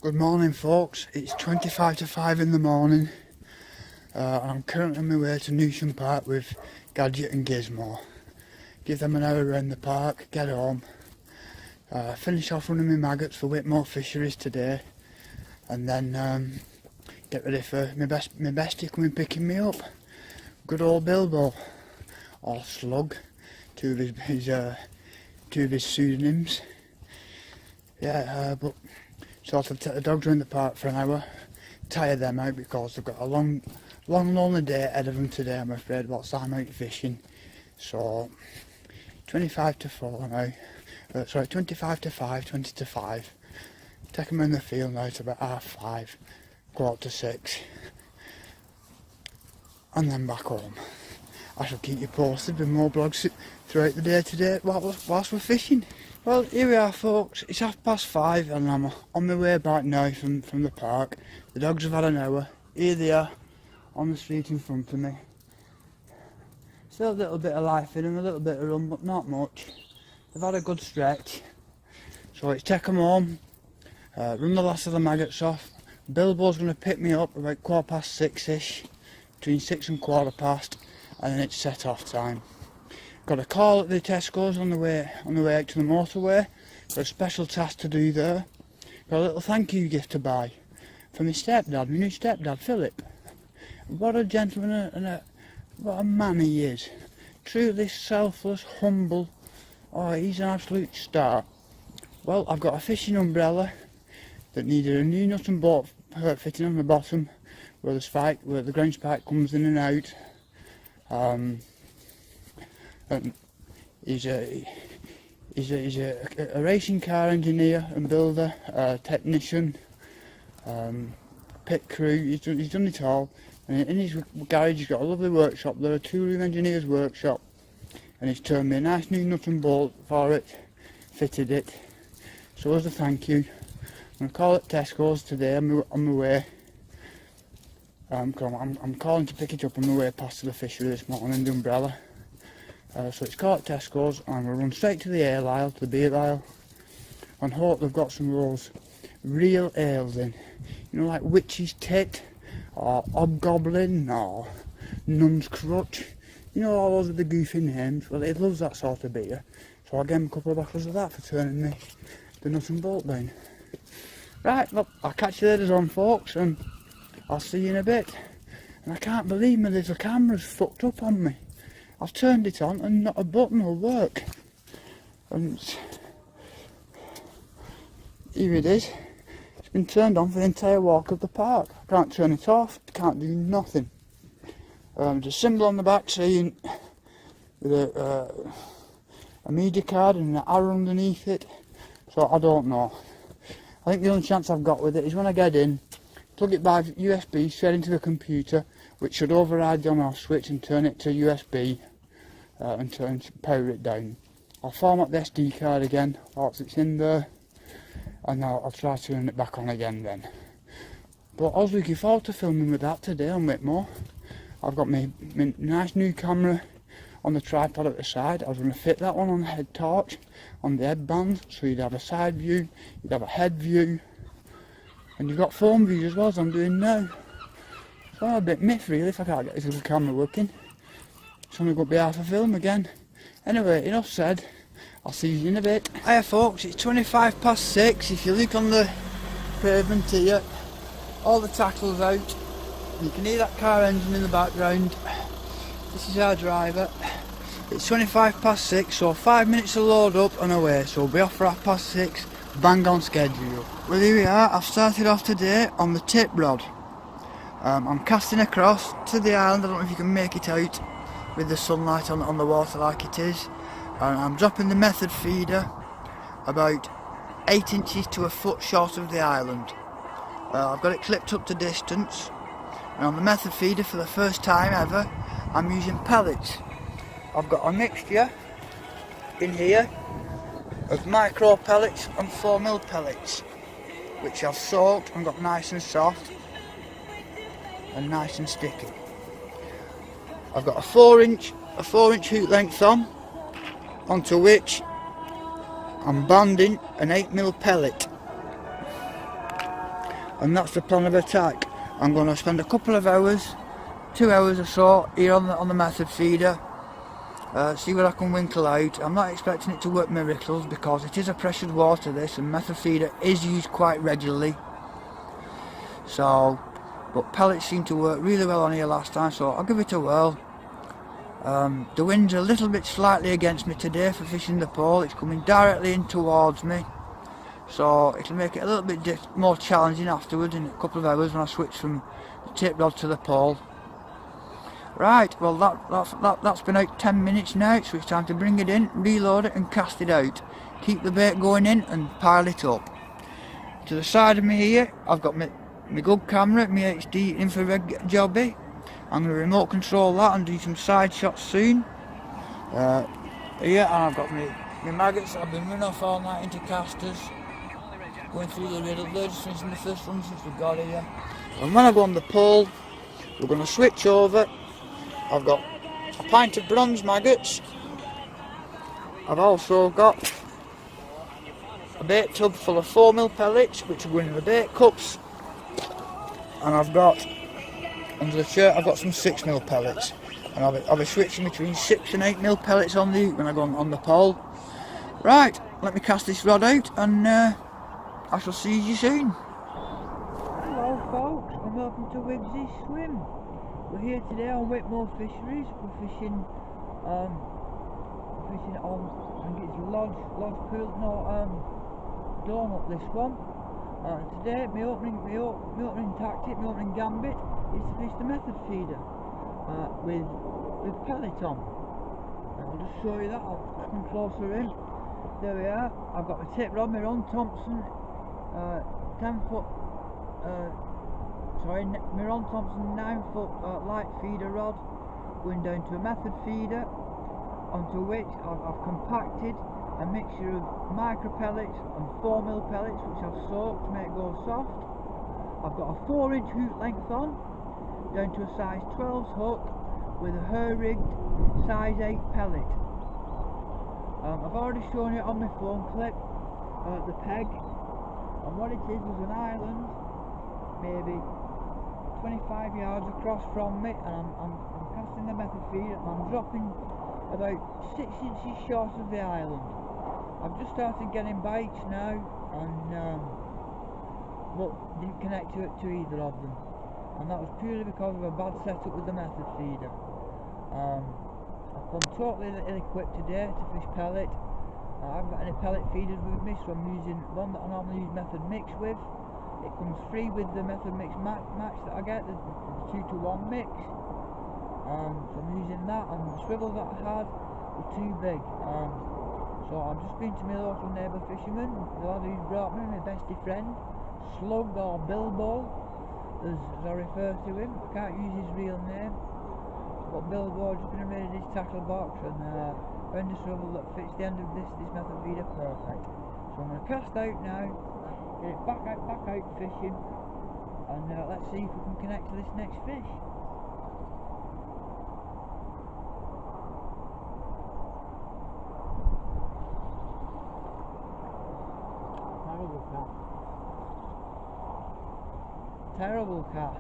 Good morning folks, it's 25 to 5 in the morning and I'm currently on my way to Newsham Park with Gadget and Gizmo. Give them an hour around the park, get home, finish off running my maggots for Whitmore Fisheries today, and then get ready for my bestie coming picking me up. Good old Bilbo, or Slug, two of his pseudonyms. But sort of take the dogs around the park for an hour, tire them out because they've got a long lonely day ahead of them today, I'm afraid, whilst I'm out fishing. So 25 to 4 now, 25 to 5, 20 to 5. Take them in the field now to about 5:30, 5:45, and then back home. I shall keep you posted with more vlogs throughout the day today whilst we're fishing. Well, here we are folks, it's 5:30 and I'm on my way back now from the park. The dogs have had an hour, here they are on the street in front of me. Still a little bit of life in them, a little bit of run, but not much. They've had a good stretch, so it's take them home, run the last of the maggots off. Bilbo's going to pick me up about 6:15ish, between 6 and 15:15, and then it's set off time. Got a call at the Tesco's on the way out to the motorway. Got a special task to do there. Got a little thank you gift to buy for my stepdad, my new stepdad Philip. What a gentleman and what a man he is. Truly selfless, humble. Oh, he's an absolute star. Well, I've got a fishing umbrella that needed a new nut and bolt fitting on the bottom where the ground spike comes in and out. And he's a racing car engineer and builder, technician, pit crew. He's done it all. And in his garage he's got a lovely workshop there, a 2-room engineer's workshop, and he's turned me a nice new nut and bolt for it, fitted it. So as a thank you, I'm going to call at Tesco's today on my way. I'm calling to pick it up on my way past to the Fishery this morning, the umbrella. So it's caught at Tesco's, and I'm going to run straight to the ale aisle, to the beer aisle, and hope they've got some of those real ales in. You know, like Witch's Tit, or Hobgoblin, or Nun's Crutch. You know, all those with the goofy names. Well, he loves that sort of beer, so I'll give him a couple of bottles of that for turning the nut and bolt down. Right, well, I'll catch you later on folks, and I'll see you in a bit. And I can't believe my little camera's fucked up on me. I've turned it on and not a button will work. And here it is. It's been turned on for the entire walk of the park. I can't turn it off, can't do nothing. There's a symbol on the back saying with a media card and an arrow underneath it. So I don't know. I think the only chance I've got with it is when I get in, plug it by USB straight into the computer, which should override the on-off switch and turn it to USB and power it down. I'll format the SD card again whilst it's in there, and I'll try to turn it back on again then. But I was looking forward to filming with that today on Whitmore. I've got my nice new camera on the tripod at the side. I was going to fit that one on the head torch, on the headband, so you'd have a side view, you'd have a head view, and you've got phone views as well as I'm doing now. So I'm a bit miffed really if I can't get this little camera working. It's only going to be half a film again. Anyway, enough said. I'll see you in a bit. Hiya folks, it's 6:25. If you look on the pavement here, all the tackle's out. You can hear that car engine in the background. This is our driver. It's 6:25, so 5 minutes to load up and away. So we'll be off for 6:30, bang on schedule. Well, here we are. I've started off today on the tip rod. I'm casting across to the island. I don't know if you can make it out with the sunlight on the water like it is. And I'm dropping the method feeder about 8 inches to a foot short of the island. I've got it clipped up to distance. And on the method feeder, for the first time ever, I'm using pellets. I've got a mixture in here of micro pellets and 4mm pellets, which I've soaked and got nice and soft and nice and sticky. I've got a 4-inch hook length onto which I'm banding an 8mm pellet. and that's the plan of attack. I'm going to spend a couple of hours, 2 hours or so, here on the method feeder. See what I can winkle out. I'm not expecting it to work miracles because it is a pressured water, this, and method feeder is used quite regularly. So, but pellets seem to work really well on here last time, so I'll give it a whirl. The wind's a little bit slightly against me today for fishing the pole. It's coming directly in towards me, so it'll make it a little bit more challenging afterwards in a couple of hours when I switch from the tape rod to the pole. Right, well that's been out 10 minutes now, so it's time to bring it in, reload it and cast it out. Keep the bait going in and pile it up. To the side of me here, I've got my good camera, my HD infrared jobby. I'm going to remote control that and do some side shots soon. Here, and I've got my maggots that I've been running off all night into casters. Going through the riddle, they're just finishing the first one since we've got here. And when I go on the pole, we're going to switch over. I've got a pint of bronze maggots. I've also got a bait tub full of 4mm pellets, which are going in the bait cups. And I've got, under the shirt, I've got some 6mm pellets. And I'll be switching between 6 and 8mm pellets on the hook when I go on the pole. Right, let me cast this rod out and I shall see you soon. Hello folks, and welcome to Wigsy's Swim. We're here today on Whitmore Fisheries. We're fishing on, I think it's Lodge Pool, Dome up this one. Today my opening tactic, my opening gambit is to fish the method feeder with pellet on. I'll just show you that. I'll come closer in. There we are. I've got my tip rod, my Ron Thompson 10-foot. My Ron Thompson 9-foot light feeder rod going down to a method feeder, onto which I've compacted a mixture of micro pellets and 4mm pellets, which I've soaked to make it go soft. I've got a 4-inch hook length on, down to a size 12 hook with a hair rigged size 8 pellet. I've already shown it on my phone clip, the peg, and what it is an island, maybe 25 yards across from me, and I'm casting the method feeder and I'm dropping about 6 inches short of the island. I've just started getting bites now, and but didn't connect to either of them, and that was purely because of a bad setup with the method feeder. I've come totally ill-equipped today to fish pellet. I haven't got any pellet feeders with me, so I'm using one that I normally use method mix with. It comes free with the method mix match that I get, the 2-to-1 mix. So I'm using that, and the swivel that I had was too big. So I've just been to my local neighbour fisherman, the lad who's brought me, my bestie friend, Slug or Bilbo, as I refer to him. I can't use his real name. But Bilbo just been raided his tackle box and found a swivel that fits the end of this method feeder perfect. So I'm going to cast out now, get it back out fishing, and let's see if we can connect to this next fish. Terrible cast.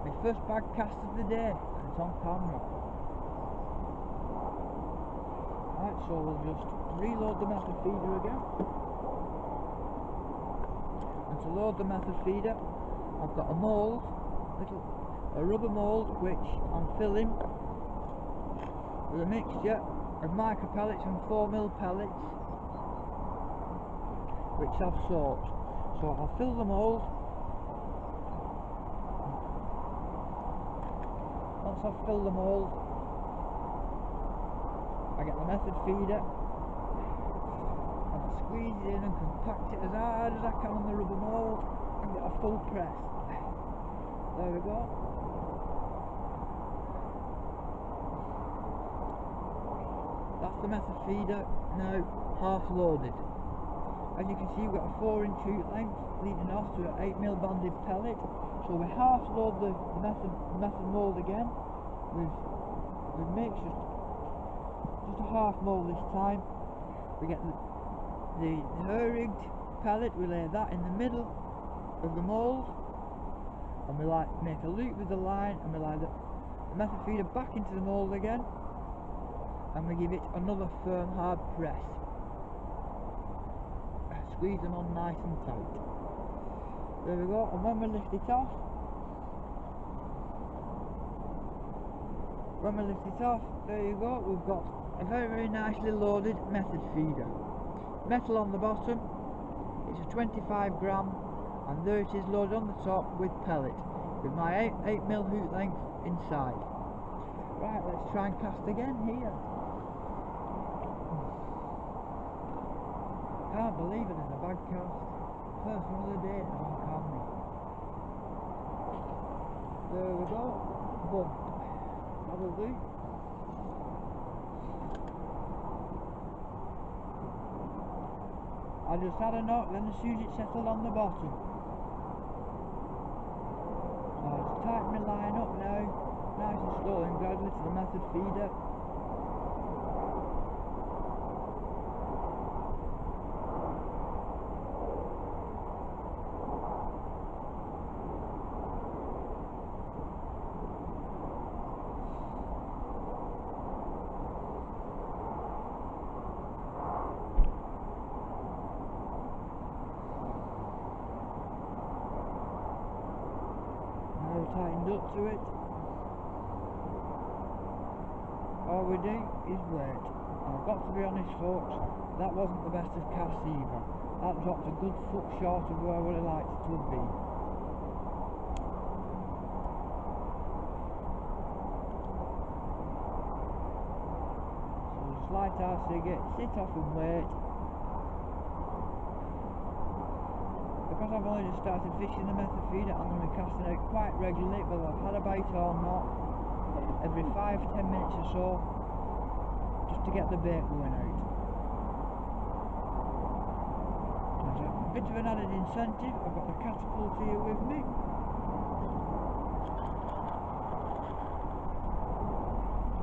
My first bag cast of the day, and it's on camera. Right, so we'll just reload the method feeder again. And to load the method feeder, I've got a mould, a rubber mould, which I'm filling with a mixture of micro pellets and 4mm pellets, which I've soaked. So I'll fill the mould. Once I've filled the mould, I get the method feeder and I squeeze it in and compact it as hard as I can on the rubber mould and get a full press. There we go. That's the method feeder now half loaded. As you can see, we've got a 4-inch hook length leading off to an 8mm banded pellet. So we half load the method mould again with mix, just a half mould this time. We get the hair rigged pellet, we lay that in the middle of the mould, and we like make a loop with the line, and we like the method feeder back into the mould again, and we give it another firm hard press. Squeeze them on nice and tight. There we go, and when we lift it off, there you go, we've got a very nicely loaded method feeder. Metal on the bottom, it's a 25 gram, and there it is loaded on the top with pellet, with my 8mm hook length inside. Right, let's try and cast again here. Can't believe it, in a bag cast. First one of the day on camera. There we go. Boom. That'll do. I just had a knock, then as soon as it settled on the bottom. I'll just tighten my line up now, nice and slow and gradually to the method feeder. Tightened up to it. All we do is wait. And I've got to be honest, folks, that wasn't the best of casts either. That dropped a good foot short of where I would have liked it to have been. So just light our cigarette, sit off and wait. Because I've only just started fishing the method feeder, I'm going to be casting out quite regularly, whether I've had a bite or not, every 5-10 minutes or so, just to get the bait going out. There's a bit of an added incentive. I've got the catapult here with me.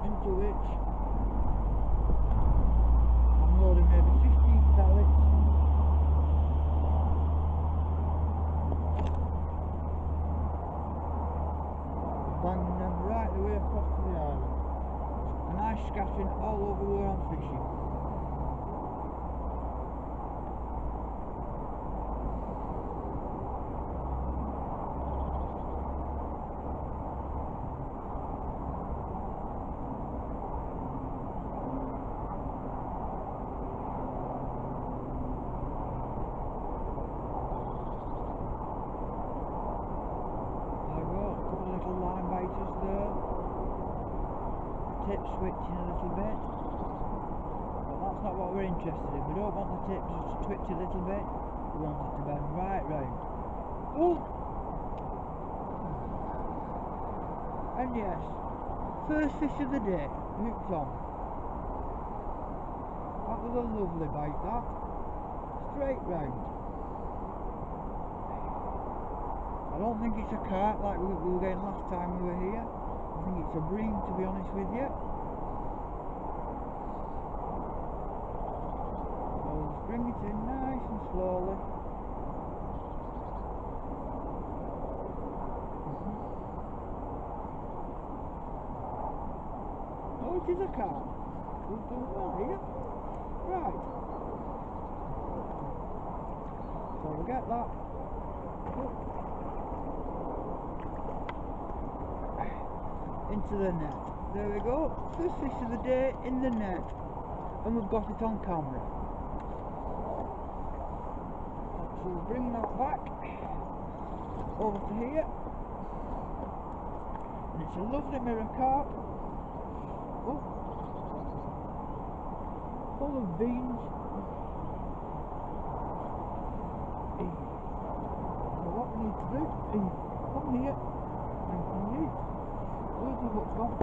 Into which I'm loading maybe 15 pellets. Banging them right the way across to the island. A nice scattering all over where I'm fishing. Line biters there, tip switching a little bit, but that's not what we're interested in. We don't want the tips just to twitch a little bit, we want it to bend right round. Oh! And yes, first fish of the day, hooked on. That was a lovely bite, that. Straight round. I don't think it's a carp like we were getting last time we were here. I think it's a bream, to be honest with you. So we'll just bring it in nice and slowly. Oh, it is a carp. We've done well here. Right. So we'll get that. Oh. Into the net. There we go. First fish of the day in the net, and we've got it on camera. So we'll bring that back over to here, and it's a lovely mirror carp. Oh, full of beans. So what we need to do is come here and come here. Where's the hook gone?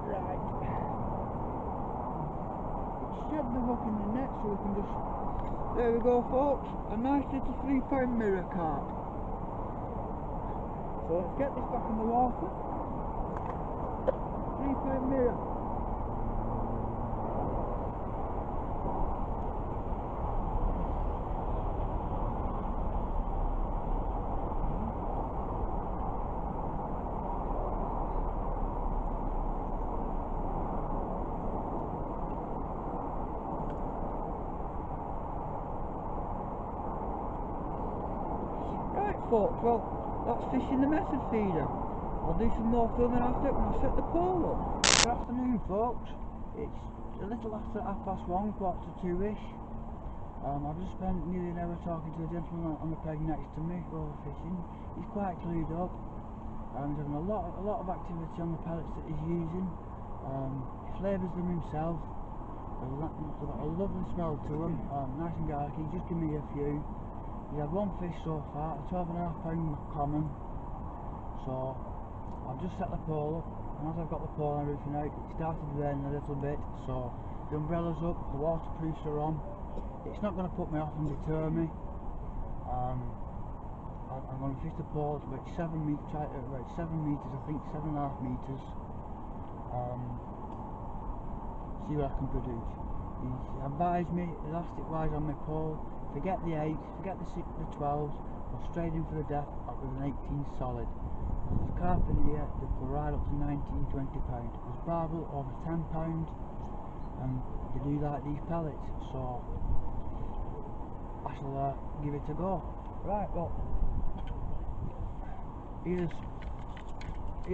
Right. Shed the hook in the net so we can just... There we go, folks. A nice little 3-pound mirror carp. So let's get this back in the water. 3-pound mirror. folks, well, that's fishing the method feeder. I'll do some more filming after it when I set the pole up. Good afternoon, folks. It's a little after 1:30, quarter to 2ish. I've just spent nearly an hour talking to a gentleman on the peg next to me over fishing. He's quite clued up. He's having a lot of activity on the pellets that he's using. He flavours them himself. They've got a lovely smell to them, nice and garlicky. He's just given me a few. He had one fish so far, a 12.5 pound common. So I've just set the pole up, and as I've got the pole and everything out, it started raining a little bit, so the umbrella's up, the waterproofs are on. It's not going to put me off and deter me. I'm going to fish the pole. It's about 7 metres, I think 7.5 metres. See what I can produce. He's advised me, elastic wise on my pole, forget the 8s, forget the 12s, go straight in for the depth with an 18 solid. There's carp in here that go right up to 19-20 pound. There's barbel over 10 pound, and they do like these pellets, so I shall give it a go. Right, well, here's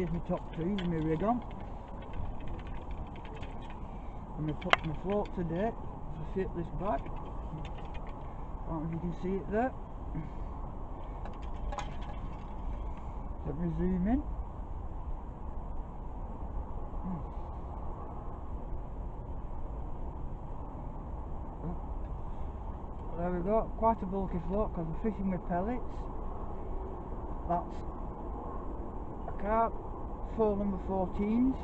my top two with my rig on. And I put my float today to fit this back. I don't know if you can see it there. Let me zoom in. There we go, quite a bulky float because I'm fishing with pellets. That's a carp, full number 14s.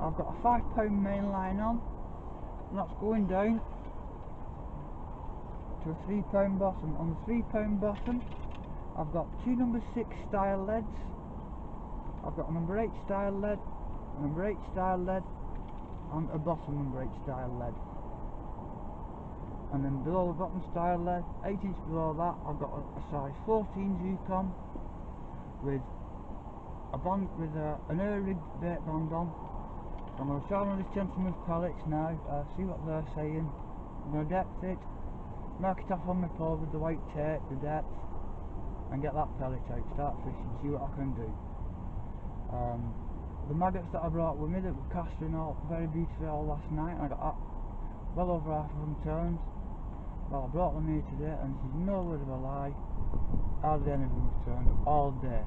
I've got a 5 pound main line on, and that's going down to a 3 pound bottom. On the 3 pound bottom, I've got two number 6 style leads. I've got a number 8 style lead, a number 8 style lead, and a bottom number 8 style lead. And then below the bottom style lead, 8 inches below that, I've got a size 14 Yukon with a band with an air rigged bait band on. I'm going to show them this gentleman's pellets now, see what they're saying. I'm going to depth it, mark it off on my pole with the white tape, the depth, and get that pellet out, start fishing, see what I can do. The maggots that I brought with me that were casting all very beautifully all last night, I got well over half of them turned. Well, I brought them here today, and this is no word of a lie, hardly any of them have turned all day.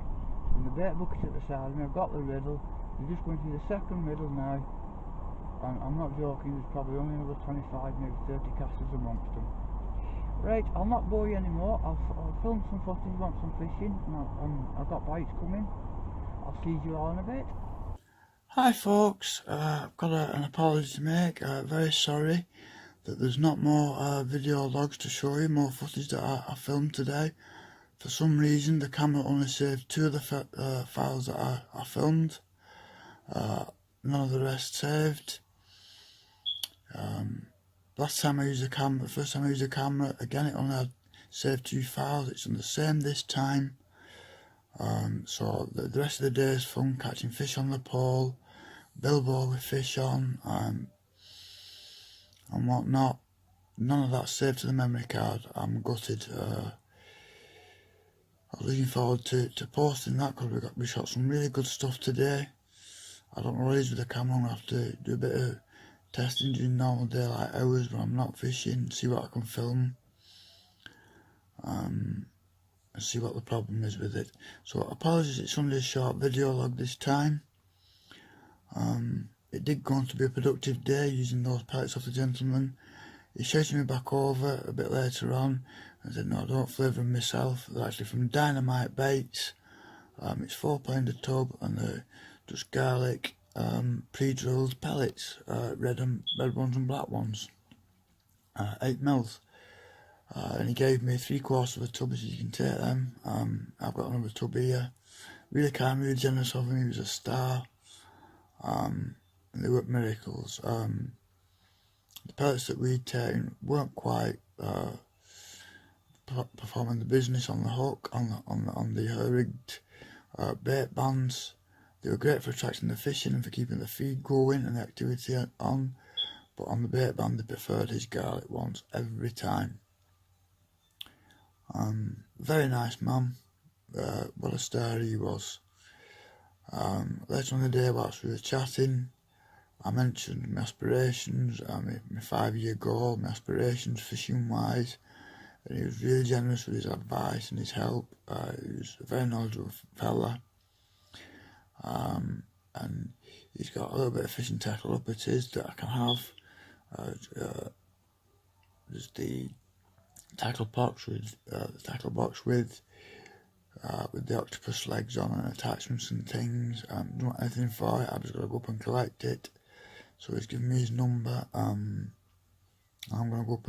And the bait bucket at the side of me, I've got the riddle. We're just going through the second riddle now, and I'm not joking, there's probably only another 25, maybe 30 casters amongst them. Right, I'll not bore you anymore. I'll film some footage, want some fishing, and I've got bites coming. I'll see you all in a bit. Hi folks, I've got an apology to make. Very sorry that there's not more video logs to show you, more footage that I filmed today. For some reason the camera only saved 2 of the files that I filmed. None of the rest saved. Last time I used the camera, the first time I used the camera, again it only had saved 2 files. It's on the same this time. So the rest of the day is fun, catching fish on the pole, billboard with fish on, and whatnot. None of that saved to the memory card. I'm gutted. I was looking forward to posting that because we shot some really good stuff today. I don't know what it is with the camera. I'm going to have to do a bit of testing during normal daylight hours when I'm not fishing, see what I can film, and see what the problem is with it. So apologies, it's only a short video log this time. It did go on to be a productive day using those pellets off the gentleman. He chased me back over a bit later on and said, no, I don't flavour them myself. They're actually from Dynamite Baits. It's £4 a tub, and they're just garlic pre-drilled pellets, red ones and black ones, 8 mils. And he gave me 3/4 of a tub, as you can take them. I've got another tub here. Really kind, really generous of him. He was a star. And they were miracles. The pellets that we'd taken weren't quite performing the business on the hook, on the rigged bait bands. They were great for attracting the fishing and for keeping the feed going and the activity on, but on the bait band they preferred his garlic ones every time. Very nice man, what a star he was. Later on in the day, whilst we were chatting, I mentioned my aspirations, my 5-year goal, my aspirations fishing wise, and he was really generous with his advice and his help. He was a very knowledgeable fella, and he's got a little bit of fishing tackle up at his that I can have. There's the tackle box with the octopus legs on and attachments and things. Don't want anything for it, I just gotta go up and collect it. So he's given me his number. I'm gonna go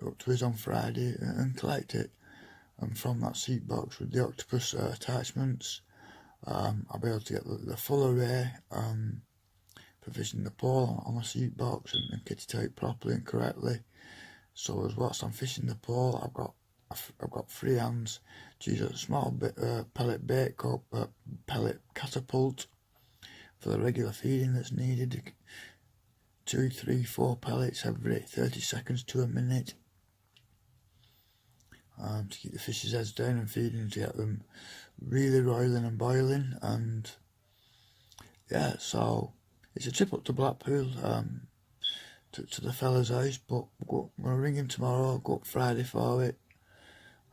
up to his on Friday and collect it. And from that seat box with the octopus attachments, I'll be able to get the full array for fishing the pole on the seat box and kit it out properly and correctly. So as whilst I'm fishing the pole, I've got free hands to use a small bit pellet bait cup, pellet catapult for the regular feeding that's needed. 2, 3, 4 pellets every 30 seconds to a minute to keep the fish's heads down and feeding to get them really roiling and boiling. And yeah, so it's a trip up to Blackpool to the fella's house, but I'm going to ring him tomorrow. I'll go up Friday for it.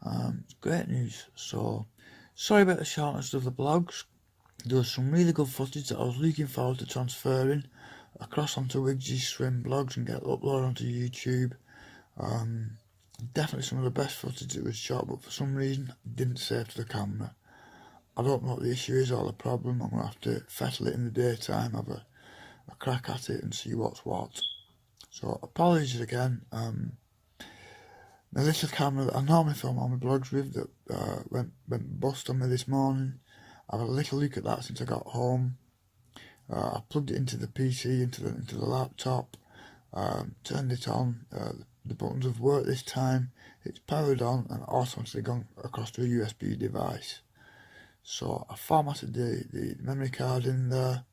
It's great news. So sorry about the shortness of the blogs. There was some really good footage that I was looking forward to transferring across onto Wigsy's swim blogs and get uploaded onto YouTube. Definitely some of the best footage that was shot, but for some reason it didn't save to the camera. I don't know what the issue is or the problem. I'm going to have to fettle it in the daytime, have a crack at it and see what's what. So apologies again. My little camera that I normally film all my blogs with that went bust on me this morning. I've had a little look at that since I got home. I plugged it into the PC, into the laptop, turned it on. The buttons have worked this time. It's powered on and automatically gone across to a USB device. So I formatted the memory card in there,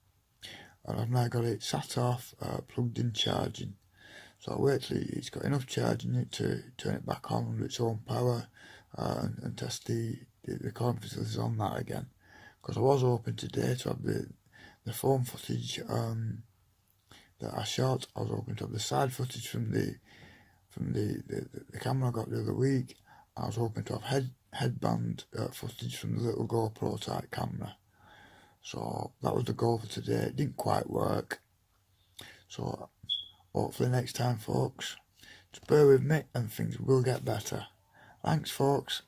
and I've now got it sat off, plugged in, charging. So I'll wait till it's got enough charge in it to turn it back on under its own power and test the recording facilities on that again. Because I was hoping today to have the phone footage that I shot. I was hoping to have the side footage from the camera I got the other week. I was hoping to have headband footage from the little GoPro type camera. So that was the goal for today. It didn't quite work. So hopefully next time, folks, just bear with me and things will get better. Thanks, folks.